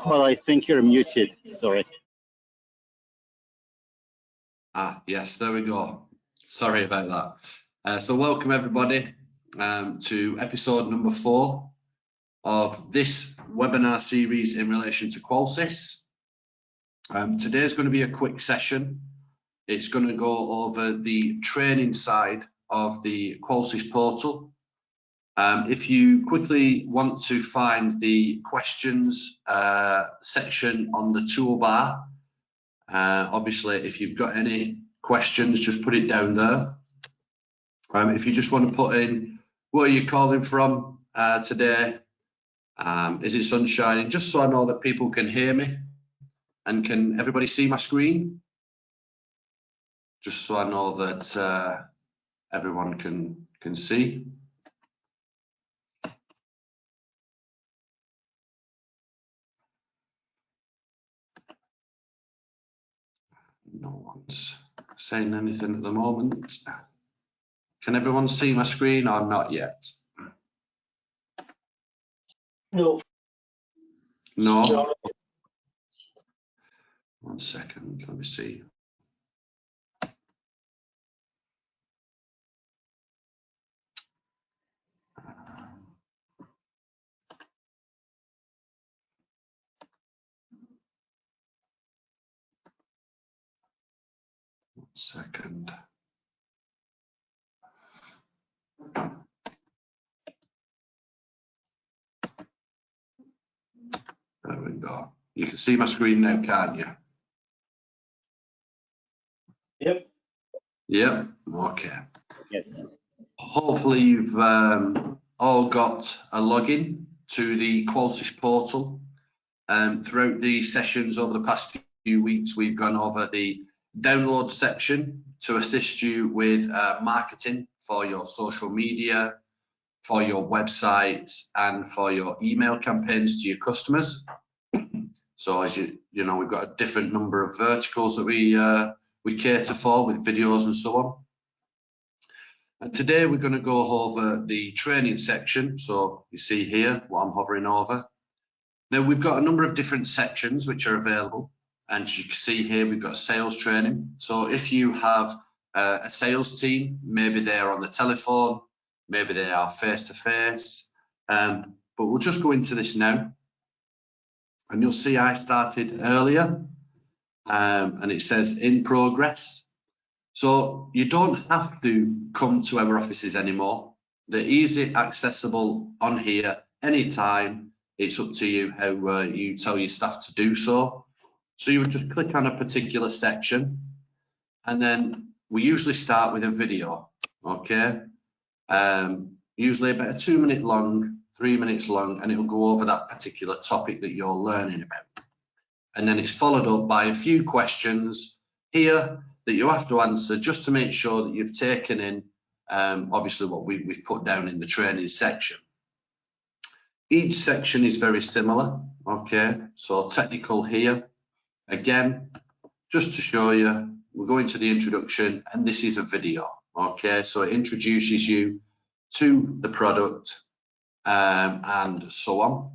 Well, I think you're muted. Sorry. Yes, there we go. Sorry about that. So welcome everybody to episode number 4 of this webinar series in relation to Qolsys. Today is going to be a quick session. It's going to go over the training side of the Qolsys portal. If you quickly want to find the questions section on the toolbar, obviously if you've got any questions, just put it down there. If you just want to put in where are you calling from today, is it sun shining, just so I know that people can hear me, and can everybody see my screen, just so I know that everyone can see. No one's saying anything at the moment. Can everyone see my screen or not yet? No. No? 1 second, let me see. Second. There we go. You can see my screen now, can't you? Yep. Yep. Okay. Yes. Hopefully you've all got a login to the Qolsys portal. Throughout the sessions over the past few weeks, we've gone over the download section to assist you with marketing for your social media, for your websites, and for your email campaigns to your customers. So as you know, we've got a different number of verticals that we cater for with videos and so on. And today we're going to go over the training section. So you see here what I'm hovering over. Now we've got a number of different sections which are available, and as you can see here we've got sales training. So if you have a sales team, maybe they're on the telephone, maybe they are face-to-face, but we'll just go into this now. And you'll see I started earlier, and it says in progress. So you don't have to come to our offices anymore. They're easy accessible on here anytime. It's up to you how you tell your staff to do so. So you would just click on a particular section, and then we usually start with a video, okay? Usually about a 2 minute long, 3 minutes long, and it'll go over that particular topic that you're learning about. And then it's followed up by a few questions here that you have to answer just to make sure that you've taken in obviously what we've put down in the training section. Each section is very similar, okay? So technical here, again, just to show you, we're going to the introduction, and this is a video, okay? So it introduces you to the product and so on.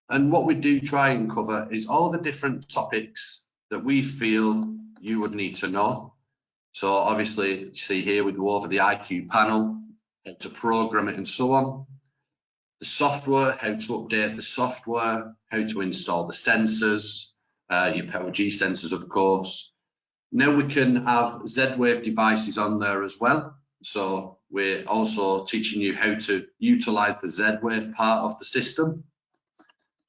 And what we do try and cover is all the different topics that we feel you would need to know. So obviously, you see here, we go over the IQ panel, how to program it and so on. The software, how to update the software, how to install the sensors, your Power G sensors, of course. Now we can have Z-Wave devices on there as well. So we're also teaching you how to utilize the Z-Wave part of the system,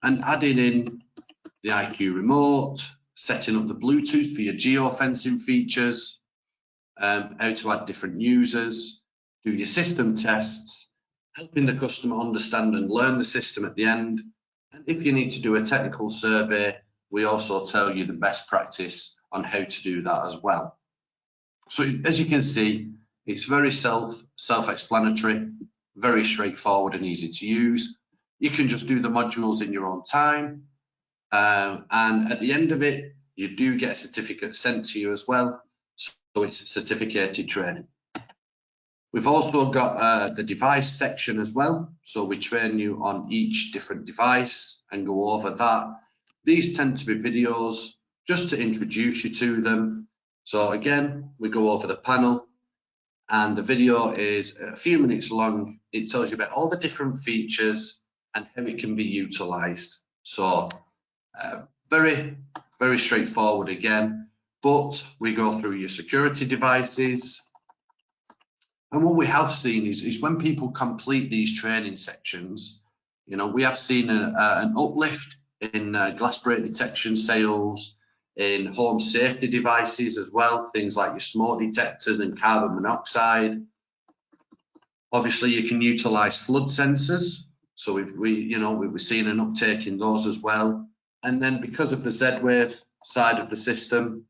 and adding in the IQ remote, setting up the Bluetooth for your geofencing features, how to add different users, do your system tests, helping the customer understand and learn the system at the end. And if you need to do a technical survey, we also tell you the best practice on how to do that as well. So as you can see, it's very self-explanatory, very straightforward and easy to use. You can just do the modules in your own time. And at the end of it, you do get a certificate sent to you as well. So it's certificated training. We've also got the device section as well. So we train you on each different device and go over that. These tend to be videos just to introduce you to them. So again, we go over the panel and the video is a few minutes long. It tells you about all the different features and how it can be utilized. So very, very straightforward again, but we go through your security devices. And what we have seen is when people complete these training sections, you know, we have seen an uplift in glass break detection sales, in home safety devices as well, things like your smoke detectors and carbon monoxide. Obviously, you can utilize flood sensors. So we've seen an uptake in those as well. And then because of the Z-Wave side of the system,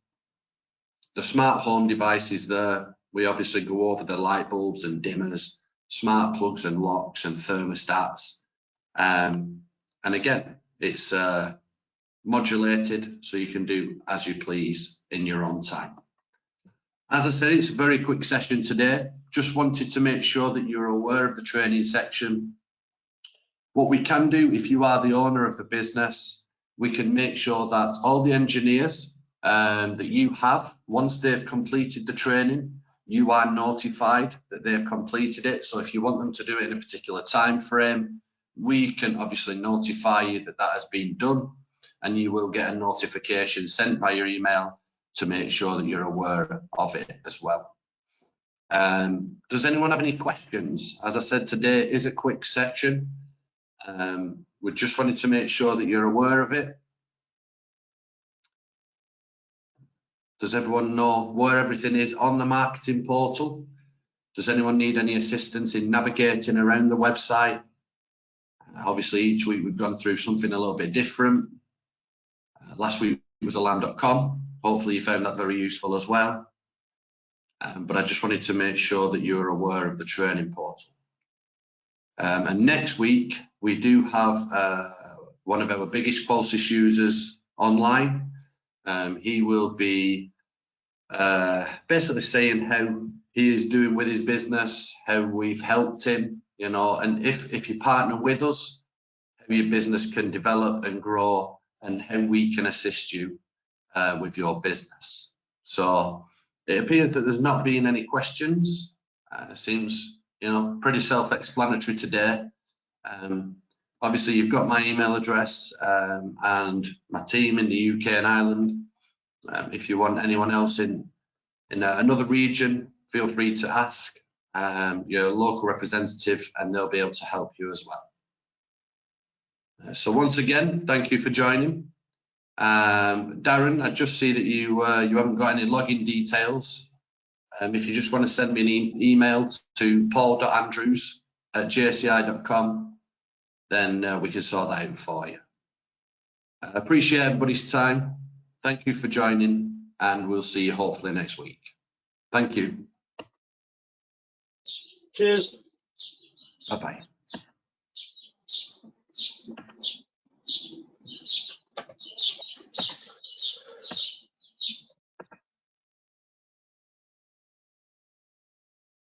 the smart home devices there, we obviously go over the light bulbs and dimmers, smart plugs and locks and thermostats. And again, it's modulated, so you can do as you please in your own time. As I said, it's a very quick session today. Just wanted to make sure that you're aware of the training section. What we can do, if you are the owner of the business, we can make sure that all the engineers that you have, once they've completed the training, you are notified that they've completed it. So if you want them to do it in a particular time frame, we can obviously notify you that that has been done, and you will get a notification sent by your email to make sure that you're aware of it as well. Does anyone have any questions? As I said, today is a quick section. We just wanted to make sure that you're aware of it. Does everyone know where everything is on the marketing portal? Does anyone need any assistance in navigating around the website? Obviously, each week we've gone through something a little bit different. Last week was alarm.com. Hopefully you found that very useful as well. But I just wanted to make sure that you're aware of the training portal. And next week, we do have one of our biggest Qolsys users online. He will be basically saying how he is doing with his business, how we've helped him, you know, and if you partner with us, how your business can develop and grow and how we can assist you with your business. So it appears that there's not been any questions. Seems, you know, pretty self-explanatory today. Obviously, you've got my email address and my team in the UK and Ireland. If you want anyone else in another region, feel free to ask your local representative and they'll be able to help you as well. So once again, thank you for joining. Darren, I just see that you haven't got any login details. If you just want to send me an email to paul.andrews@jci.com, then we can sort that out for you. I appreciate everybody's time. Thank you for joining, and we'll see you hopefully next week. Thank you. Cheers. Bye-bye.